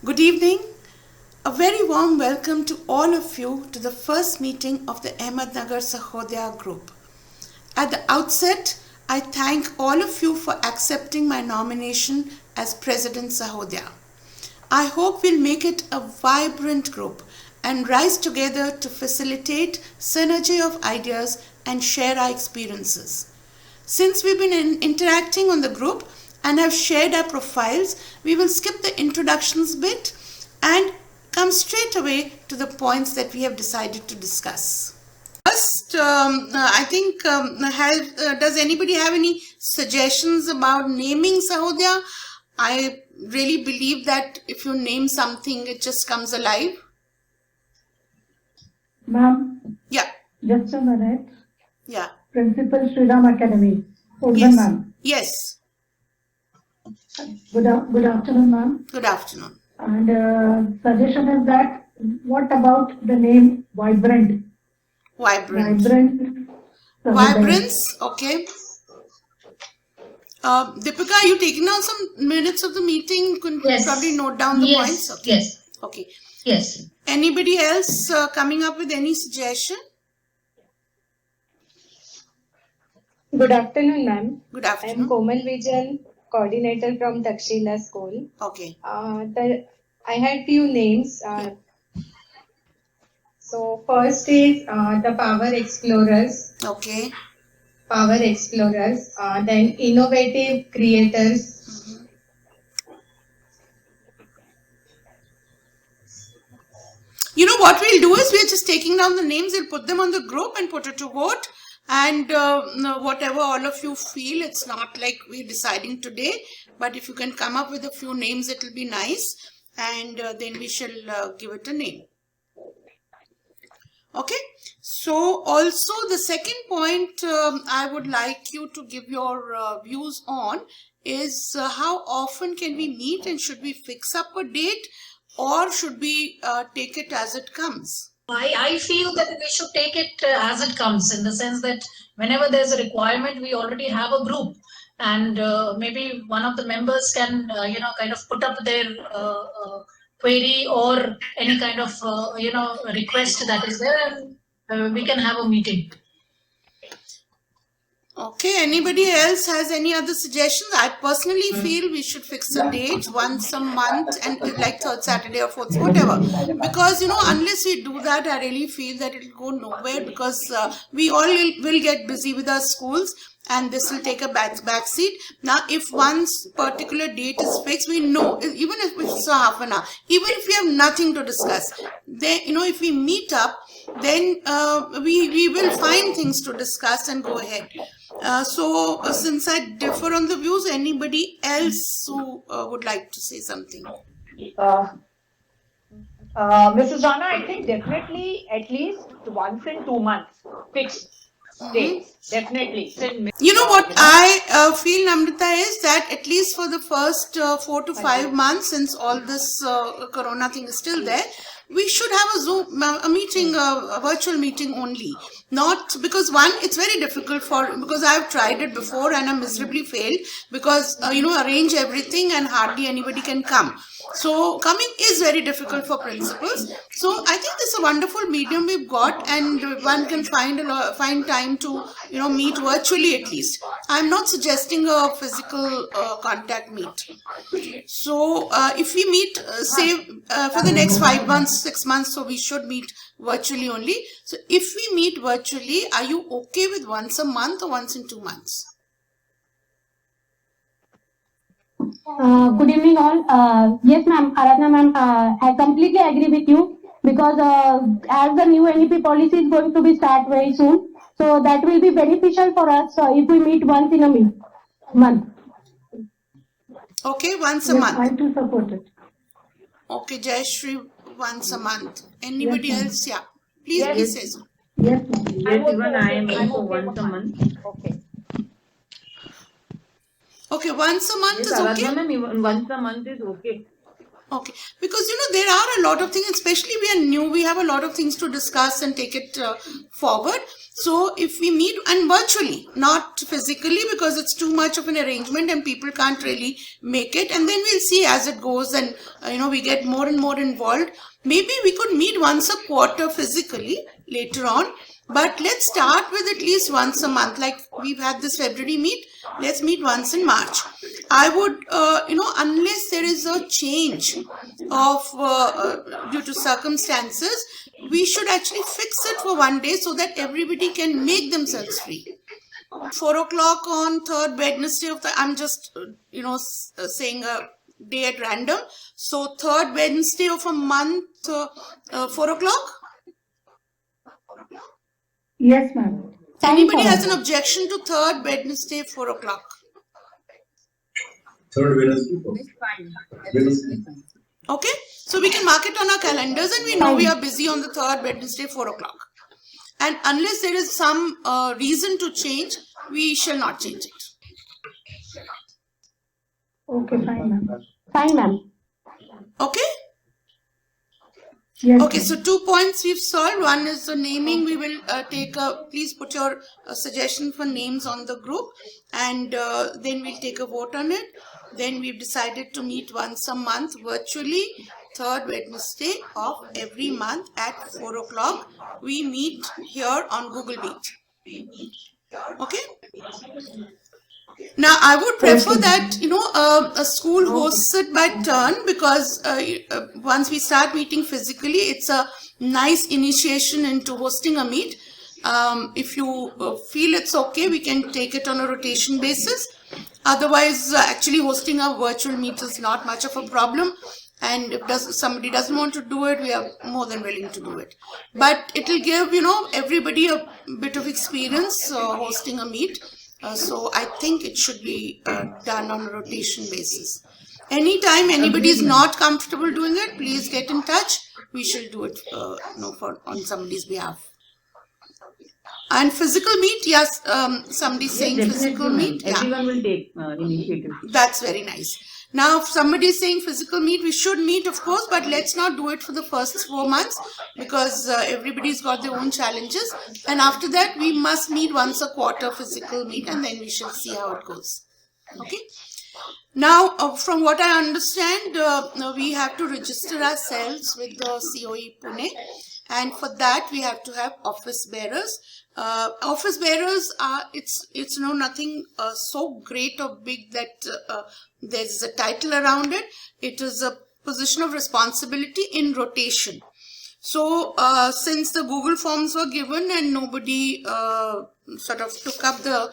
Good evening. A very warm welcome to all of you to the first meeting of the Ahmednagar Sahodaya group. At the outset, I thank all of you for accepting my nomination as President Sahodaya. I hope we'll make it a vibrant group and rise together to facilitate synergy of ideas and share our experiences. Since we've been interacting on the group and have shared our profiles, we will skip the introductions bit and come straight away to the points that we have decided to discuss. First, I think, does anybody have any suggestions about naming Sahodaya? I really believe that if you name something, it just comes alive. Ma'am, Yeah. just a minute. Yeah. Principal Sriram Academy. Yes. Ma'am. Yes. Good afternoon, ma'am. Good afternoon. And suggestion is that what about the name Vibrant? Vibrant. Vibrance. Okay. Deepika, are you taking down some minutes of the meeting? You can probably note down the points. Okay. Yes. Okay. Yes. Anybody else coming up with any suggestion? Good afternoon, ma'am. Good I afternoon. am Komal Vijan, coordinator from Takshila School. Okay. I had few names. So first is the Power Explorers. Okay. Power Explorers. Then Innovative Creators. You know what we'll do is we're just taking down the names, we'll put them on the group and put it to vote. And whatever all of you feel, it's not like we're deciding today, but if you can come up with a few names, it'll be nice. And then we shall give it a name. Okay. So also the second point I would like you to give your views on is how often can we meet, and should we fix up a date or should we take it as it comes? I feel that we should take it as it comes, in the sense that whenever there's a requirement, we already have a group, and maybe one of the members can, kind of put up their query or any kind of, request that is there, and we can have a meeting. Okay, anybody else has any other suggestions? I personally feel we should fix a date once a month, and like third Saturday or fourth, whatever. Because, unless we do that, I really feel that it will go nowhere, because we all will get busy with our schools and this will take a back seat. Now, if one's particular date is fixed, we know, even if it's a half an hour, even if we have nothing to discuss, then, if we meet up, then we will find things to discuss and go ahead. So since I differ on the views, anybody else who would like to say something? Mrs. Rana, I think definitely at least once in 2 months, fixed dates, definitely. You know what I feel, Namrita, is that at least for the first 4 to 5 months, since all this corona thing is still there, we should have a Zoom, a meeting, a virtual meeting only. Not because it's very difficult because I've tried it before and I miserably failed, because, arrange everything and hardly anybody can come. So coming is very difficult for principals. So I think this is a wonderful medium we've got, and one can find time to, meet virtually at least. I'm not suggesting a physical contact meet. So if we meet, say, for the next 5 months, 6 months, so we should meet virtually only. So if we meet virtually, are you okay with once a month or once in 2 months? Good evening all. Yes ma'am, Aradhana ma'am, I completely agree with you, because as the new NEP policy is going to be start very soon, so that will be beneficial for us if we meet once in a month. Okay, once a month. I too support it. Okay, Jayashri, once a month. Anybody else? Yeah. Please say so. Yes, Even I am also once a month. Okay. Okay, once a month is okay? Even once a month is okay. Okay, because there are a lot of things, especially we are new, we have a lot of things to discuss and take it forward. So if we meet and virtually, not physically, because it's too much of an arrangement and people can't really make it, and then we'll see as it goes, and we get more and more involved. Maybe we could meet once a quarter physically later on, but let's start with at least once a month. Like we've had this February meet, let's meet once in March. I would, unless there is a change of due to circumstances, we should actually fix it for one day so that everybody can make themselves free. 4 o'clock on third Wednesday of the, I'm just, saying a day at random. So third Wednesday of a month, 4 o'clock. Yes, ma'am. Anybody has an objection to third Wednesday, 4 o'clock? Third Wednesday. Okay, so we can mark it on our calendars, and we know we are busy on the third Wednesday, 4 o'clock. And unless there is some reason to change, we shall not change it. Okay, fine, ma'am. Fine, ma'am. Okay? Yes, Okay, ma'am. so 2 points we've solved. One is the naming. We will please put your suggestion for names on the group, and then we'll take a vote on it. Then we've decided to meet once a month virtually, third Wednesday of every month at 4 o'clock. We meet here on Google Meet. Okay? Now, I would prefer that, a school hosts it by turn, because once we start meeting physically, it's a nice initiation into hosting a meet. If you feel it's okay, we can take it on a rotation basis. Otherwise, actually hosting a virtual meet is not much of a problem. And if somebody doesn't want to do it, we are more than willing to do it. But it will give, everybody a bit of experience hosting a meet. So I think it should be done on a rotation basis. Anytime anybody is not comfortable doing it, please get in touch. We shall do it on somebody's behalf. And physical meet, yes, somebody's saying physical meet. Yeah. Everyone will take initiative. That's very nice. Now, if somebody is saying physical meet, we should meet, of course, but let's not do it for the first 4 months, because everybody's got their own challenges. And after that, we must meet once a quarter physical meet, and then we shall see how it goes. Okay. Now, from what I understand, we have to register ourselves with the COE Pune. And for that, we have to have office bearers. Office bearers are, it's nothing so great or big that there's a title around it. It is a position of responsibility in rotation. So since the Google Forms were given and nobody sort of took up the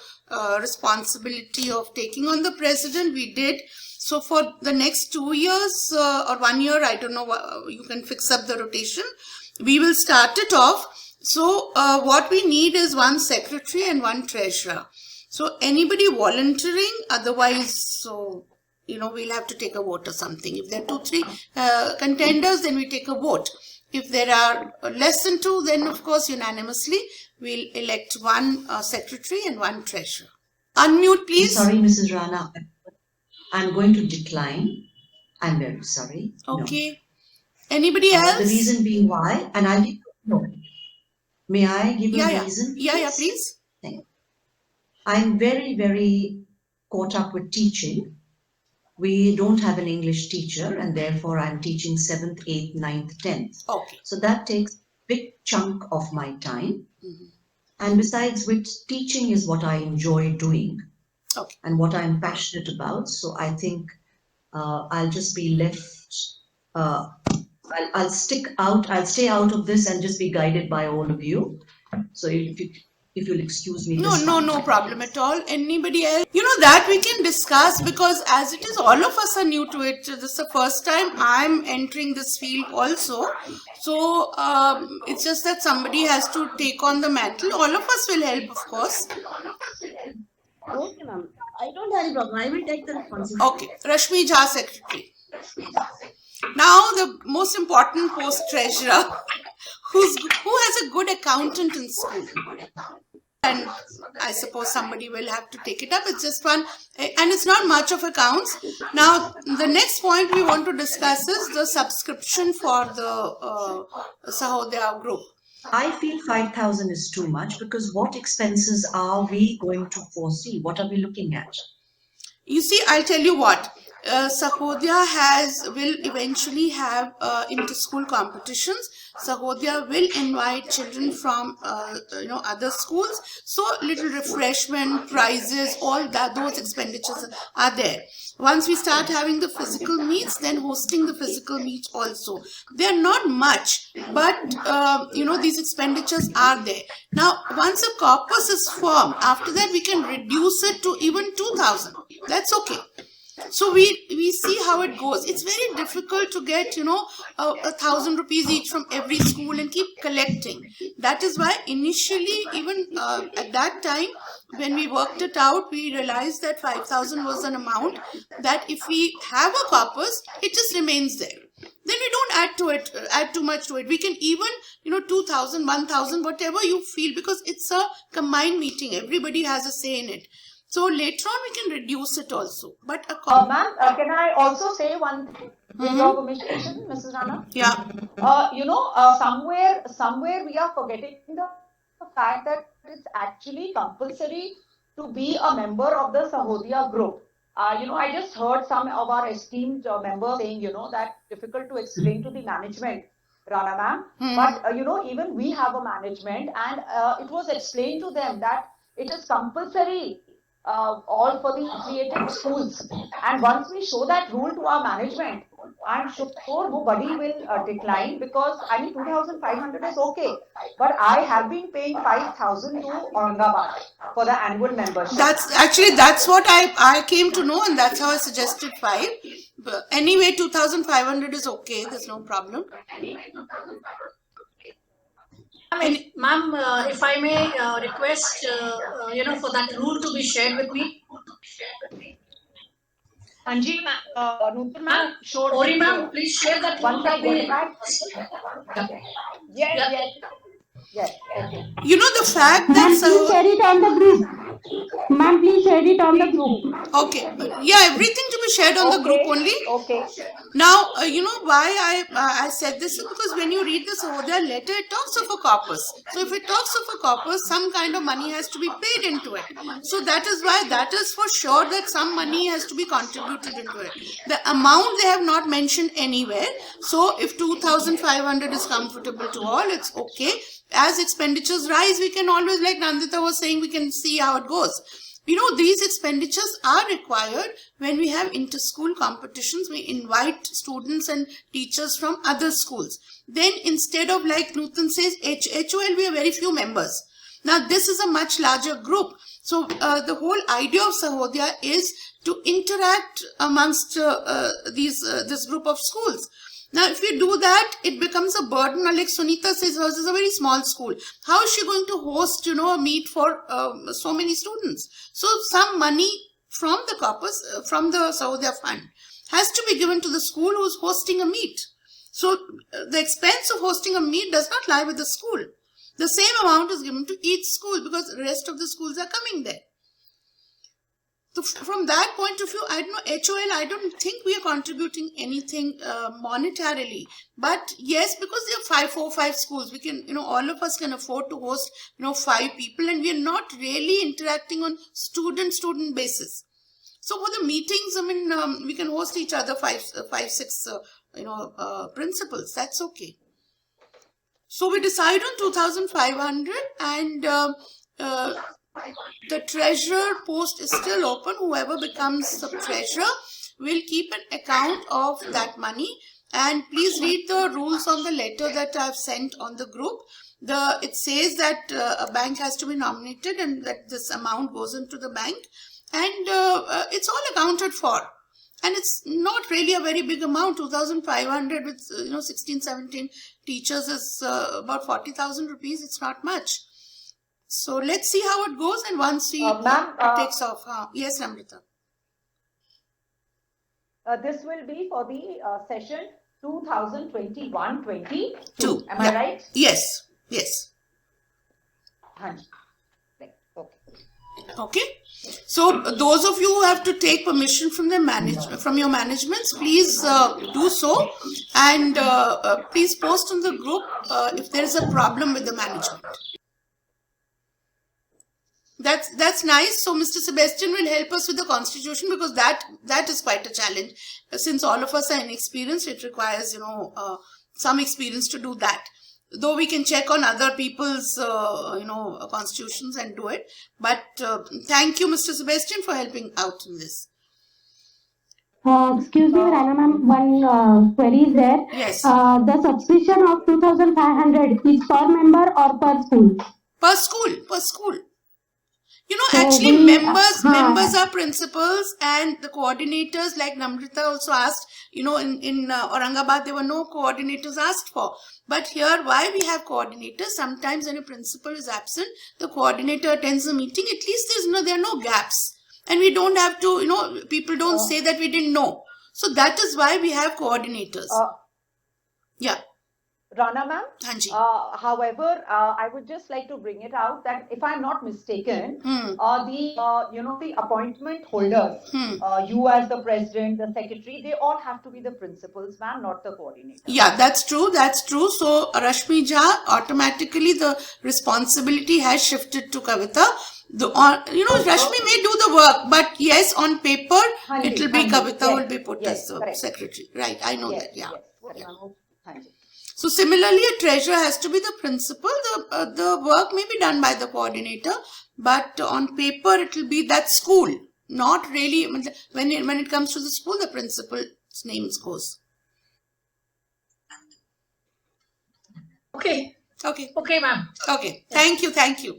responsibility of taking on the president, we did. So for the next 2 years or 1 year, I don't know, you can fix up the rotation. We will start it off. So what we need is one secretary and one treasurer. So anybody volunteering, otherwise, so we'll have to take a vote or something. If there are 2-3 contenders, then we take a vote. If there are less than 2, then of course unanimously we'll elect one secretary and one treasurer. Unmute, please. Sorry, Mrs. Rana, I'm going to decline. I'm very sorry. Okay. No. Anybody else? The reason being why, and I'll give no. May I give a reason? Yeah, please. Thank you. I'm very, very caught up with teaching. We don't have an English teacher, and therefore I'm teaching 7th, 8th, 9th, 10th. Okay. So that takes a big chunk of my time. And besides which, teaching is what I enjoy doing and what I'm passionate about. So I think I'll just be left, I'll stay out of this and just be guided by all of you. So if you'll excuse me. No problem at all. Anybody else? That we can discuss, because as it is, all of us are new to it. This is the first time I'm entering this field also. So it's just that somebody has to take on the mantle. All of us will help, of course. Okay, ma'am. I don't have any problem. I will take the responsibility. Okay. Rashmi Jha, secretary. Now the most important post, treasurer. Who has a good accountant in school? and I suppose somebody will have to take it up. It's just one, and it's not much of accounts. Now, the next point we want to discuss is the subscription for the Sahodaya group. I feel 5,000 is too much because what expenses are we going to foresee? What are we looking at? You see, I'll tell you what. Sahodaya will eventually have inter-school competitions. Sahodaya will invite children from other schools. So little refreshment, prizes, all that, those expenditures are there. Once we start having the physical meets, then hosting the physical meets also. They are not much, but these expenditures are there. Now, once a corpus is formed, after that we can reduce it to even 2,000. That's okay. So we see how it goes. It's very difficult to get 1,000 rupees each from every school and keep collecting. That is why initially, even at that time when we worked it out, we realized that 5,000 was an amount that if we have a corpus, it just remains there. Then we don't add too much to it. We can even 2,000, 1,000, whatever you feel, because it's a combined meeting. Everybody has a say in it. So later on, we can reduce it also. But ma'am, can I also say one thing? With your permission, Mrs. Rana? Yeah. Somewhere we are forgetting the fact that it's actually compulsory to be a member of the Sahodaya group. I just heard some of our esteemed members saying, that difficult to explain to the management, Rana ma'am. But, even we have a management, and it was explained to them that it is compulsory all for the affiliated schools. And once we show that rule to our management, I'm sure nobody will decline, because 2,500 is okay. But I have been paying 5,000 to Aurangabad for the annual membership. That's what I came to know, and that's how I suggested 5. But anyway, 2,500 is okay. There's no problem. Ma'am, if I may request, for that rule to be shared with me. Anji, Nutan ma'am, Ori ma'am, please share that rule. Once I get back. Yes. Okay. The fact that Ma'am, please share it on the group. Ma'am, please share it on the group. Okay. Yeah, everything to be shared on the group only. Okay. Now, why I said this is because when you read the Sahodaya letter, it talks of a corpus. So if it talks of a corpus, some kind of money has to be paid into it. So that is why that is for sure that some money has to be contributed into it. The amount they have not mentioned anywhere. So if 2,500 is comfortable to all, it's okay. As expenditures rise, we can always, like Nandita was saying, we can see how it goes. These expenditures are required when we have inter-school competitions. We invite students and teachers from other schools. Then instead of, like Nutan says, HOL, we have very few members. Now this is a much larger group. So the whole idea of Sahodaya is to interact amongst this group of schools. Now, if you do that, it becomes a burden. Like Sunita says, hers is a very small school. How is she going to host, a meet for so many students? So, some money from the corpus, from the Sahodaya fund, has to be given to the school who is hosting a meet. So, the expense of hosting a meet does not lie with the school. The same amount is given to each school because the rest of the schools are coming there. So from that point of view, I don't know, HOL, I don't think we are contributing anything monetarily. But yes, because there are 4 or 5 schools, we can, all of us can afford to host, 5 people, and we are not really interacting on student basis. So for the meetings, we can host each other 5, 6, principals. That's okay. So we decide on 2,500 and the treasurer post is still open. Whoever becomes the treasurer will keep an account of that money. And please read the rules on the letter that I have sent on the group. It says that a bank has to be nominated and that this amount goes into the bank. And it's all accounted for. And it's not really a very big amount. 2,500 with 16, 17 teachers is about 40,000 rupees. It's not much. So let's see how it goes, and once it takes off. Yes, Namrita. This will be for the session 2021-22. Am I right? Yes. Okay. So those of you who have to take permission from the from your managements, please do so, and please post on the group if there is a problem with the management. That's nice. So Mr. Sebastian will help us with the constitution, because that is quite a challenge. Since all of us are inexperienced, it requires some experience to do that. Though we can check on other people's constitutions and do it. But thank you, Mr. Sebastian, for helping out in this. Excuse me, Rana ma'am, one query is there. Yes. The subscription of 2,500 is per member or per school? Per school. So actually members are principals, and the coordinators, like Namrita also asked, in Aurangabad, there were no coordinators asked for. But here, why we have coordinators? Sometimes when a principal is absent, the coordinator attends the meeting. At least there are no gaps. And we don't have to, people don't say that we didn't know. So that is why we have coordinators. Yeah. Rana ma'am, however, I would just like to bring it out that if I'm not mistaken, the appointment holders, you as the president, the secretary, they all have to be the principals, ma'am, not the coordinator. Yeah, that's true. So Rashmi Jha, automatically the responsibility has shifted to Kavita. Rashmi may do the work, but yes, on paper, it will be Kavita will be put as the secretary. Right, I know that. Yeah. So similarly, a treasurer has to be the principal. The work may be done by the coordinator, but on paper it will be that school. Not really, when it comes to the school, the principal's name goes. Okay, ma'am. Okay, thank you.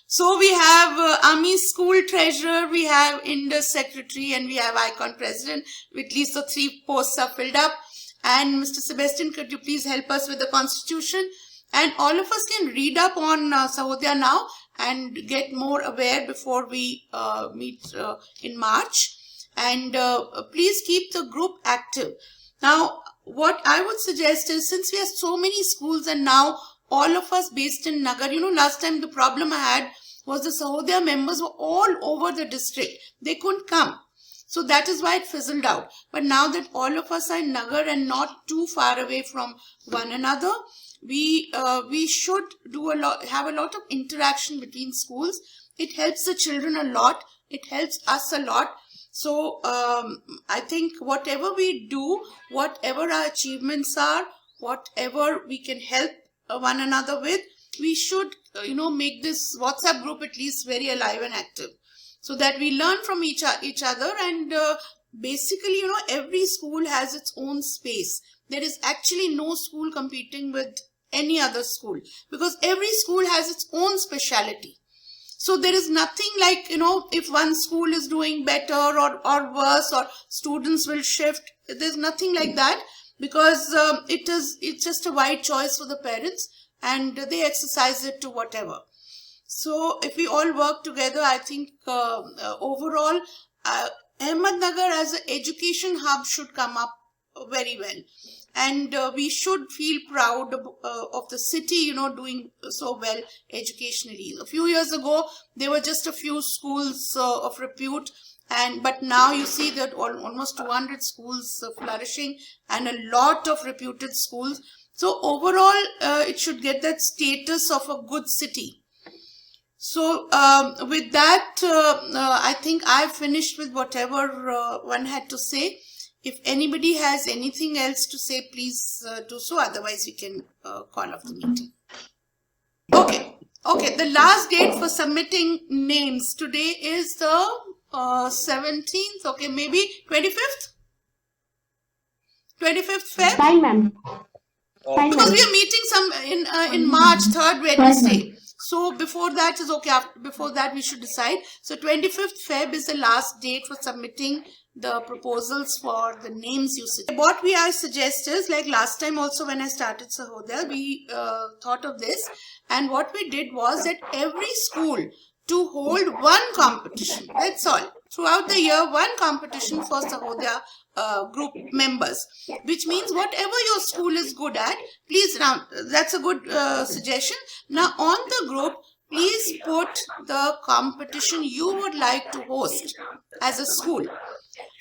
So we have Army School Treasurer, we have Indus Secretary, and we have Icon President. At least the 3 posts are filled up. And Mr. Sebastian, could you please help us with the constitution? And all of us can read up on Sahodaya now and get more aware before we meet in March. And please keep the group active. Now, what I would suggest is, since we have so many schools and now all of us based in Nagar, last time the problem I had was the Sahodaya members were all over the district. They couldn't come. So that is why it fizzled out. But now that all of us are in Nagar and not too far away from one another, we should have a lot of interaction between schools. It helps the children a lot. It helps us a lot. So I think whatever we do, whatever our achievements are, whatever we can help one another with, we should make this WhatsApp group at least very alive and active, so that we learn from each other. And basically, every school has its own space. There is actually no school competing with any other school, because every school has its own speciality. So there is nothing like, if one school is doing better or worse, or students will shift. There's nothing like that, because it's just a wide choice for the parents, and they exercise it to whatever. So if we all work together, I think overall, Ahmednagar as an education hub should come up very well. And we should feel proud of the city, doing so well educationally. A few years ago, there were just a few schools of repute. But now you see that almost 200 schools flourishing, and a lot of reputed schools. So overall, it should get that status of a good city. So with that, I think I've finished with whatever one had to say. If anybody has anything else to say, please do so. Otherwise, we can call off the meeting. Okay. The last date for submitting names today is the 17th. Okay, maybe 25th? 25th Feb? Fine, ma'am. Because we are meeting in March, 3rd Wednesday. So before that is okay. Before that we should decide. So 25th Feb is the last date for submitting the proposals for the names you suggest. What I suggest is, like last time also when I started Sahodaya, we thought of this, and what we did was that every school to hold one competition. That's all. Throughout the year, one competition for Sahodaya group members, which means whatever your school is good at, please round. That's a good suggestion. Now on the group, please put the competition you would like to host as a school.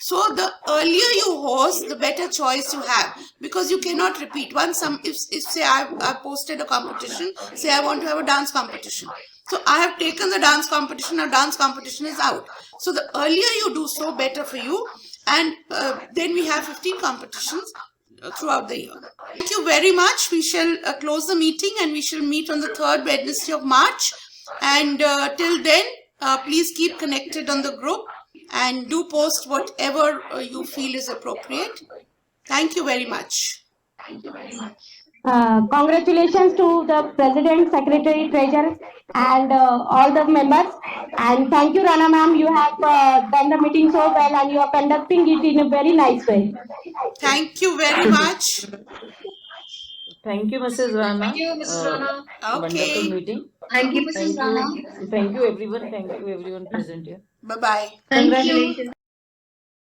So the earlier you host, the better choice you have, because you cannot repeat. Once if say I posted a competition, say I want to have a dance competition. So I have taken the dance competition, now dance competition is out. So the earlier you do so, better for you. And then we have 15 competitions throughout the year. Thank you very much. We shall close the meeting and we shall meet on the 3rd Wednesday of March. And till then, please keep connected on the group and do post whatever you feel is appropriate. Thank you very much. Congratulations to the President, Secretary, Treasurer, and all the members. And thank you, Rana ma'am. You have done the meeting so well and you are conducting it in a very nice way. Thank you very much. Thank you, Mrs. Rana. Thank you, Mrs. Rana. Wonderful meeting. Thank you, Mrs. Rana. Thank you, everyone. Thank you, everyone present here. Bye-bye. Thank you.